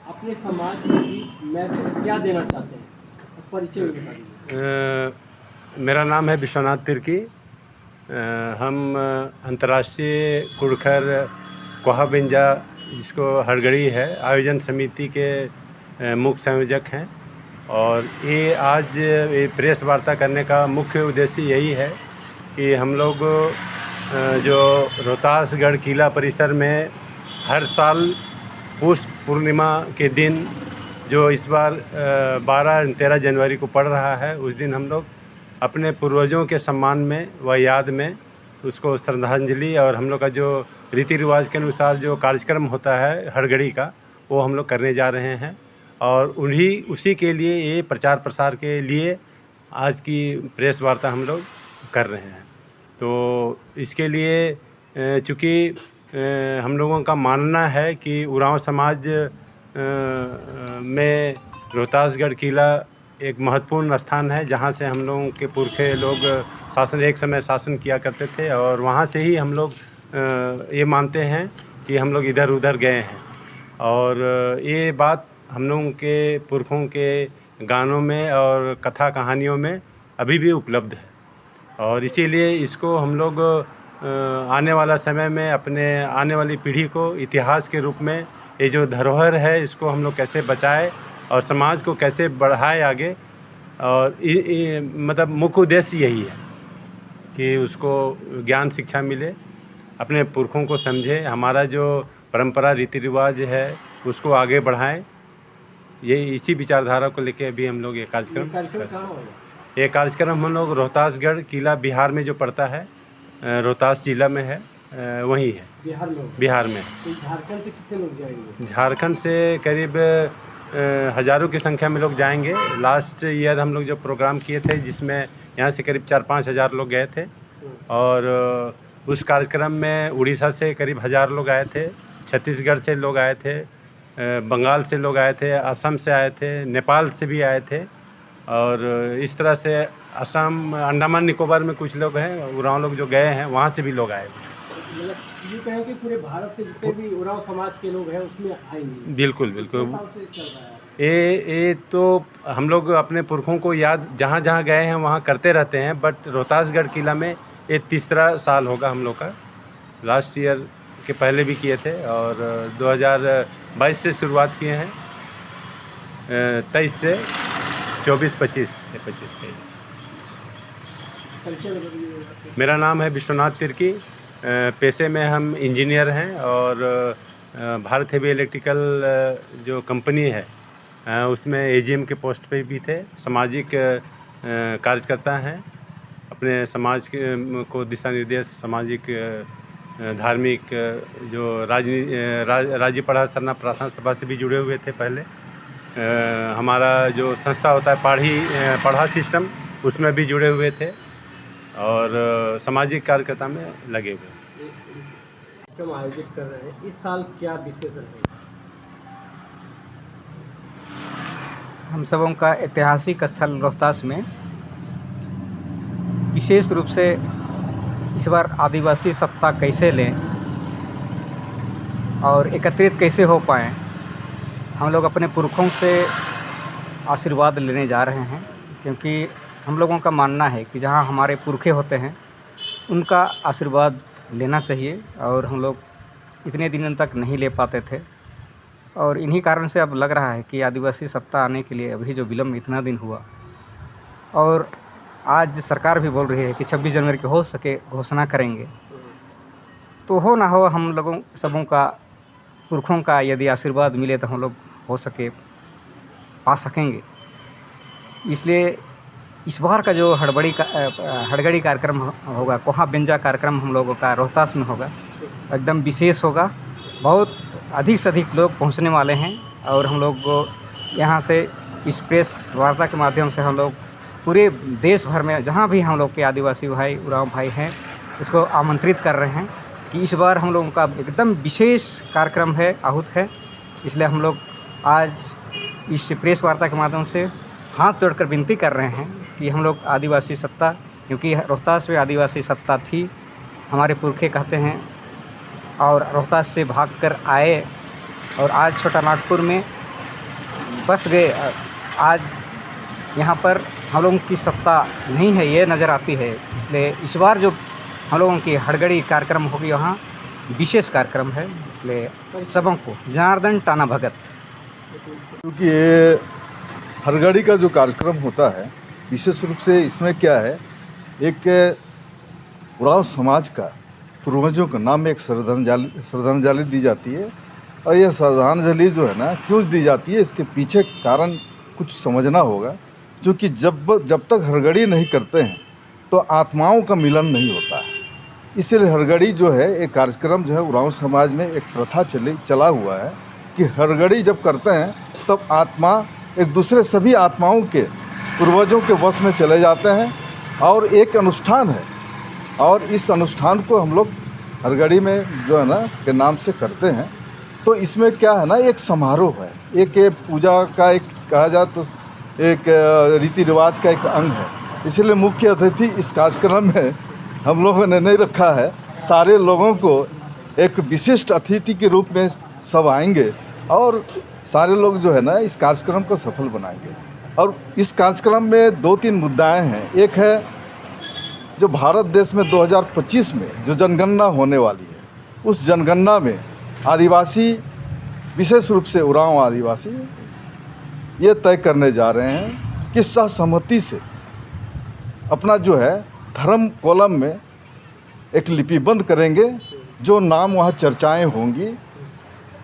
अपने समाज के बीच मैसेज क्या देना चाहते हैं, परिचय भी बता दीजिए। मेरा नाम है विश्वनाथ तिर्की। हम अंतर्राष्ट्रीय कुड़खर कोहा बेंजा, जिसको हड़गड़ी है, आयोजन समिति के मुख्य संयोजक हैं। और ये आज ये प्रेस वार्ता करने का मुख्य उद्देश्य यही है कि हम लोग जो रोहतासगढ़ किला परिसर में हर साल पुष्प पूर्णिमा के दिन, जो इस बार 12-13 जनवरी को पड़ रहा है, उस दिन हम लोग अपने पूर्वजों के सम्मान में व याद में उसको श्रद्धांजलि और हम लोग का जो रीति रिवाज के अनुसार जो कार्यक्रम होता है हड़गड़ी का, वो हम लोग करने जा रहे हैं। और उसी के लिए ये प्रचार प्रसार के लिए आज की प्रेस वार्ता हम लोग कर रहे हैं। तो इसके लिए चूँकि हम लोगों का मानना है कि उरांव समाज में रोहतासगढ़ किला एक महत्वपूर्ण स्थान है, जहाँ से हम लोगों के पुरखे लोग एक समय शासन किया करते थे। और वहाँ से ही हम लोग ये मानते हैं कि हम लोग इधर उधर गए हैं। और ये बात हम लोगों के पुरखों के गानों में और कथा कहानियों में अभी भी उपलब्ध है। और इसीलिए इसको हम लोग आने वाला समय में अपने आने वाली पीढ़ी को इतिहास के रूप में ये जो धरोहर है, इसको हम लोग कैसे बचाएं और समाज को कैसे बढ़ाएं आगे। और मतलब मुख्य उद्देश्य यही है कि उसको ज्ञान शिक्षा मिले, अपने पुरखों को समझे, हमारा जो परंपरा रीति रिवाज है उसको आगे बढ़ाएं। ये इसी विचारधारा को लेके अभी हम लोग ये कार्यक्रम कहाँ होगा? ये कार्यक्रम हम लोग रोहतासगढ़ किला बिहार में जो पड़ता है, रोहतास जिला में है, वहीं है, बिहार में। तो झारखंड से कितने लोग जाएंगे? झारखंड से करीब हज़ारों की संख्या में लोग जाएंगे। लास्ट ईयर हम लोग जो प्रोग्राम किए थे, जिसमें यहाँ से करीब 4-5 हज़ार लोग गए थे। और उस कार्यक्रम में उड़ीसा से करीब 1000 लोग आए थे, छत्तीसगढ़ से लोग आए थे, बंगाल से लोग आए थे, असम से आए थे, नेपाल से भी आए थे। और इस तरह से असम, अंडमान निकोबार में कुछ लोग हैं, उरांव लोग जो गए हैं वहाँ से भी लोग आए। मतलब ये कहें कि पूरे भारत से जितने भी उरांव समाज के लोग हैं उसमें आएंगे। बिल्कुल बिल्कुल। साल से चल रहा है ये तो हम लोग अपने पुरखों को याद जहाँ जहाँ गए हैं वहाँ करते रहते हैं, बट रोहतासगढ़ किला में ये तीसरा साल होगा हम लोग का। लास्ट ईयर के पहले भी किए थे और 2022 से शुरुआत किए हैं, 23 से 24-25 के। मेरा नाम है विश्वनाथ तिर्की। पेशे में हम इंजीनियर हैं और भारत हेवी इलेक्ट्रिकल जो कंपनी है उसमें एजीएम के पोस्ट पे भी थे। सामाजिक कार्यकर्ता हैं, अपने समाज को दिशा निर्देश, सामाजिक धार्मिक जो राज्य पढ़ा सरना प्रार्थना सभा से भी जुड़े हुए थे पहले। हमारा जो संस्था होता है पढ़ा सिस्टम, उसमें भी जुड़े हुए थे और सामाजिक कार्यकर्ता में लगे हुए। कार्यक्रम आयोजित कर रहे हैं, इस साल क्या विशेष रहेगा? हम सबों का ऐतिहासिक स्थल रोहतास में विशेष रूप से इस बार आदिवासी सप्ताह कैसे लें और एकत्रित कैसे हो पाएँ, हम लोग अपने पुरखों से आशीर्वाद लेने जा रहे हैं। क्योंकि हम लोगों का मानना है कि जहाँ हमारे पुरखे होते हैं उनका आशीर्वाद लेना चाहिए, और हम लोग इतने दिनों तक नहीं ले पाते थे। और इन्हीं कारण से अब लग रहा है कि आदिवासी सप्ताह आने के लिए अभी जो विलम्ब इतना दिन हुआ, और आज सरकार भी बोल रही है कि 26 जनवरी को हो सके घोषणा करेंगे। तो हो ना हो, हम लोगों सबों का पुरखों का यदि आशीर्वाद मिले तो हम लोग हो सके पा सकेंगे। इसलिए इस बार का जो हड़गड़ी कार्यक्रम होगा, कोहा बेंजा कार्यक्रम हम लोगों का रोहतास में होगा, एकदम विशेष होगा। बहुत अधिक से अधिक लोग पहुंचने वाले हैं और हम लोग यहाँ से इस प्रेस वार्ता के माध्यम से हम लोग पूरे देश भर में जहाँ भी हम लोग के आदिवासी भाई उरांव भाई हैं उसको आमंत्रित कर रहे हैं कि इस बार हम लोगों का एकदम विशेष कार्यक्रम है, आहूत है। इसलिए हम लोग आज इस प्रेस वार्ता के माध्यम से हाथ जोड़कर विनती कर रहे हैं कि हम लोग आदिवासी सत्ता, क्योंकि रोहतास में आदिवासी सत्ता थी, हमारे पुरखे कहते हैं और रोहतास से भागकर आए और आज छोटा नागपुर में बस गए। आज यहाँ पर हम लोगों की सत्ता नहीं है ये नज़र आती है। इसलिए इस बार जो हम लोगों की हड़गड़ी कार्यक्रम होगी वहाँ विशेष कार्यक्रम है, इसलिए सबों को जनार्दन टाना भगत। क्योंकि ये हरगड़ी का जो कार्यक्रम होता है विशेष रूप से इसमें क्या है, एक उरांव समाज का पूर्वजों के नाम में एक श्रद्धांजलि दी जाती है। और यह श्रद्धांजलि जो है ना क्यों दी जाती है, इसके पीछे कारण कुछ समझना होगा। क्योंकि जब तक हरगड़ी नहीं करते हैं तो आत्माओं का मिलन नहीं होता है। इसीलिए हरगड़ी जो है एक कार्यक्रम जो है उरांव समाज में एक प्रथा चला हुआ है कि हरगड़ी जब करते हैं तब आत्मा एक दूसरे सभी आत्माओं के पूर्वजों के वश में चले जाते हैं और एक अनुष्ठान है। और इस अनुष्ठान को हम लोग हरगड़ी में जो है ना के नाम से करते हैं। तो इसमें क्या है ना, एक समारोह है, एक पूजा का एक कहा जाए तो एक रीति रिवाज का एक अंग है। इसलिए मुख्य अतिथि इस कार्यक्रम में हम लोगों ने नहीं रखा है। सारे लोगों को एक विशिष्ट अतिथि के रूप में सब आएंगे और सारे लोग जो है ना इस कार्यक्रम को सफल बनाएंगे। और इस कार्यक्रम में 2-3 मुद्दाएं हैं। एक है जो भारत देश में 2025 में जो जनगणना होने वाली है, उस जनगणना में आदिवासी विशेष रूप से उरांव आदिवासी ये तय करने जा रहे हैं कि सहसम्मति से अपना जो है धर्म कॉलम में एक लिपिबंद करेंगे। जो नाम वहाँ चर्चाएं होंगी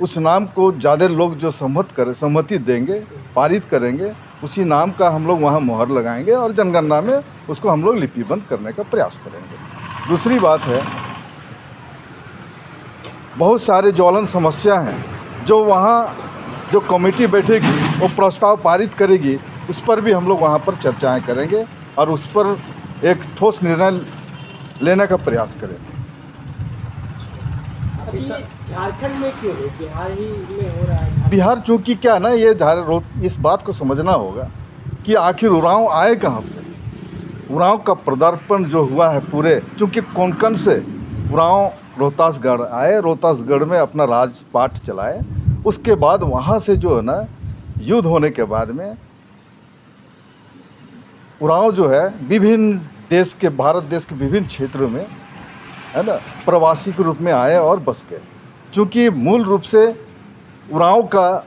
उस नाम को ज़्यादा लोग जो सहमति देंगे, पारित करेंगे, उसी नाम का हम लोग वहाँ मोहर लगाएंगे और जनगणना में उसको हम लोग लिपिबंद करने का प्रयास करेंगे। दूसरी बात है, बहुत सारे ज्वलन समस्या हैं जो वहाँ जो कमेटी बैठेगी वो प्रस्ताव पारित करेगी, उस पर भी हम लोग वहाँ पर चर्चाएं करेंगे और उस पर एक ठोस निर्णय लेने का प्रयास करेंगे। अच्छा, झारखंड में क्यों है, बिहार ही में हो रहा है? बिहार चूँकि क्या है ना, ये इस बात को समझना होगा कि आखिर उरांव आए कहाँ से। उरांव का पदार्पण जो हुआ है पूरे, चूँकि कोंकण से उरांव रोहतासगढ़ आए, रोहतासगढ़ में अपना राजपाट चलाए। उसके बाद वहाँ से जो है ना युद्ध होने के बाद में उरांव जो है विभिन्न देश के, भारत देश के विभिन्न क्षेत्रों में है ना प्रवासी के रूप में आए और बस गए। चूँकि मूल रूप से उरांव का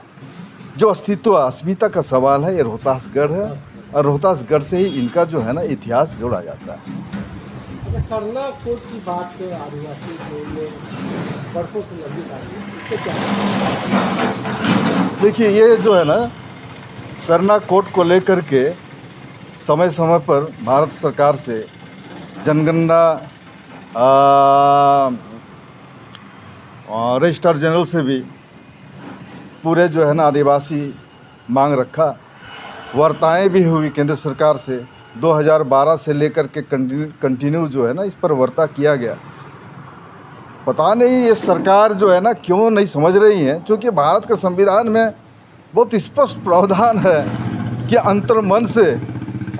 जो अस्तित्व अस्मिता का सवाल है ये रोहतासगढ़ है और रोहतासगढ़ से ही इनका जो है ना इतिहास जोड़ा जाता है। अच्छा, सरना कोट की बात है, आदिवासी में बरसों से लगी बात है, इससे क्या है? देखिए ये जो है ना सरना कोट को लेकर के समय समय पर भारत सरकार से जनगणना रजिस्ट्रार जनरल से भी पूरे जो है ना आदिवासी मांग रखा, वार्ताएं भी हुई केंद्र सरकार से। 2012 से लेकर के कंटिन्यू जो है ना इस पर वार्ता किया गया। पता नहीं ये सरकार जो है ना क्यों नहीं समझ रही है, क्योंकि भारत के संविधान में बहुत स्पष्ट प्रावधान है कि अंतर्मन से,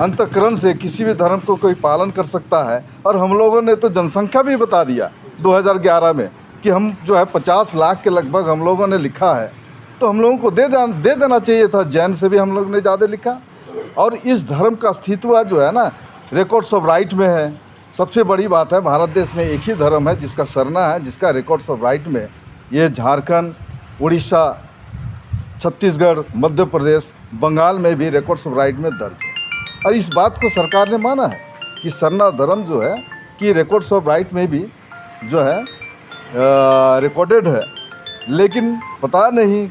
अंतःकरण से किसी भी धर्म को कोई पालन कर सकता है। और हम लोगों ने तो जनसंख्या भी बता दिया 2011 में कि हम जो है 50 लाख के लगभग हम लोगों ने लिखा है, तो हम लोगों को दे देना चाहिए था। जैन से भी हम लोग ने ज़्यादा लिखा। और इस धर्म का अस्तित्व जो है ना रिकॉर्ड्स ऑफ राइट में है। सबसे बड़ी बात है, भारत देश में एक ही धर्म है जिसका सरना है, जिसका रिकॉर्ड्स ऑफ राइट में ये झारखंड, उड़ीसा, छत्तीसगढ़, मध्य प्रदेश, बंगाल में भी रिकॉर्ड्स ऑफ राइट में दर्ज है। और इस बात को सरकार ने माना है कि सरना धर्म जो है कि रिकॉर्ड्स ऑफ राइट में भी जो है रिकॉर्डेड है। लेकिन पता नहीं,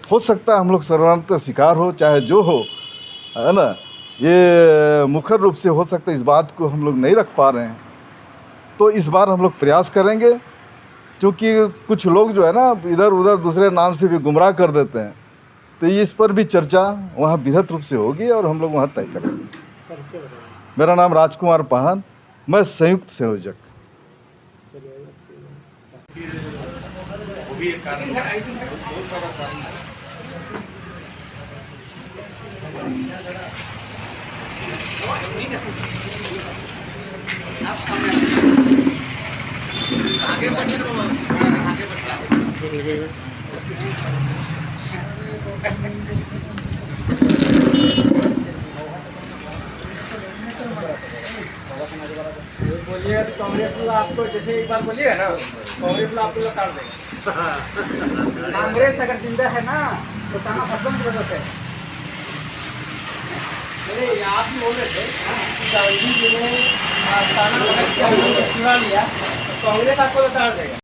हो सकता है हम लोग शरणार्थ का शिकार हो, चाहे जो हो, है ना, ये मुखर रूप से हो सकता है। इस बात को हम लोग नहीं रख पा रहे हैं। तो इस बार हम लोग प्रयास करेंगे, क्योंकि कुछ लोग जो है ना इधर उधर दूसरे नाम से भी गुमराह कर देते हैं। तो इस पर भी चर्चा वहाँ बृहत रूप से होगी और हम लोग वहाँ तय करेंगे। मेरा नाम राजकुमार पाहन, मैं संयुक्त संयोजक। आगे बढ़ने बोलिएगा तो कांग्रेस वाला आपको जैसे एक बार बोलिएगा ना, कांग्रेस वाला आपको लताड़ देगा। कांग्रेस अगर जिंदा है ना तो ताना खत्म की वजह से। नहीं, आप ही बोल रहे थे कि गांधी जी ने ताना लगा के चुरा लिया, तो कांग्रेस आपको लताड़ देगा।